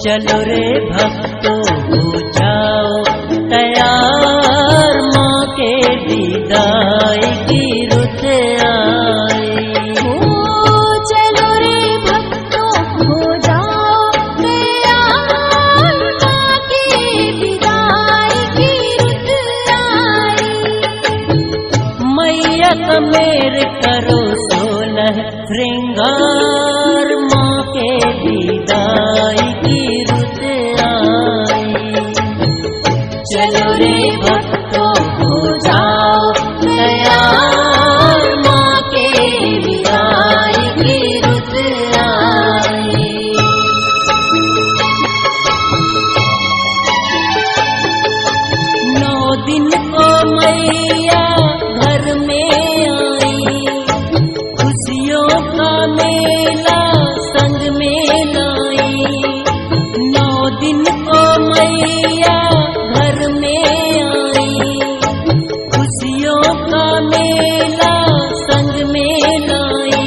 चलो रे भक्तों हो जाओ तैयार, माँ के विदाई की रुत आई। चलो रे भक्तों हो जाओ तैयार, माँ के विदाई की रुत आई। मैया का मेर करो 16 श्रृंगार, माँ के विदाई की रुत आई। चलो रे भक्तों हो जाओ तैयार, माँ के विदाई की रुत आई। 9 दिन को मैया घर में आई, खुशियों का मेला संग में लाई। 9 दिन को मैया घर में आई, खुशियों का मेला संग में लाई।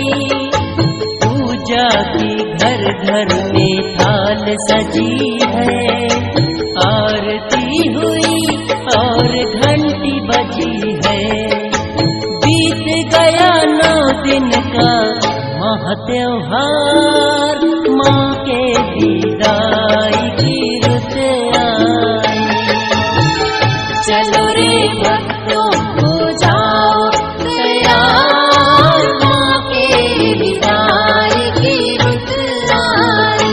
पूजा की घर घर में थाल सजी है, आरती हुई और घंटी बजी है। बीत गया 9 दिन का महा त्योहार, माँ के विदाई की रुत आई। चलो रे भक्तों हो जाओ तैयार, माँ के विदाई की रुत आई।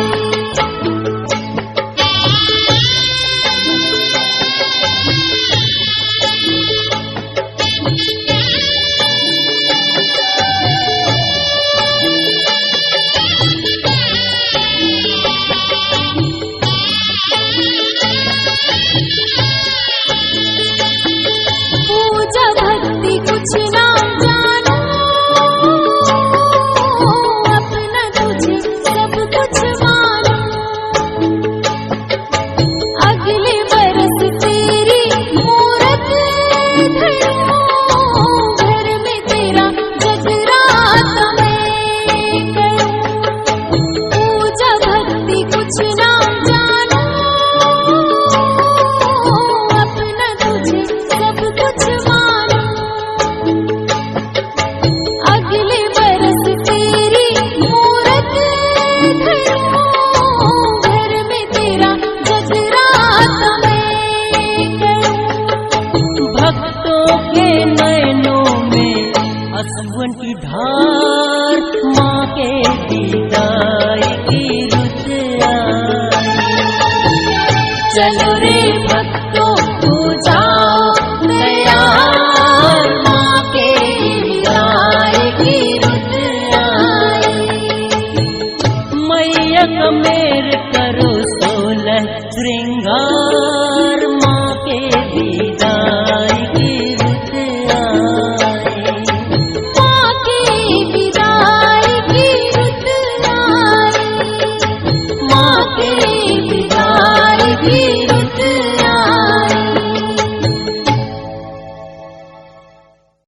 पूजा भक्ति कुछ ना जानो, अपना तुझे सब कुछ मानो। अगले बरस तेरी मूरत धरूं, घर में तेरा जगराता मैं करूं। पूजा भक्ति कुछ ना जानो, अपना तुझे सब कुछ मानो। अगले बरस तेरी मूरत धरूं, घर में तेरा जगराता मैं करूं। भक्तों के नैनों में आंसुओं की धार, माँ के विदाई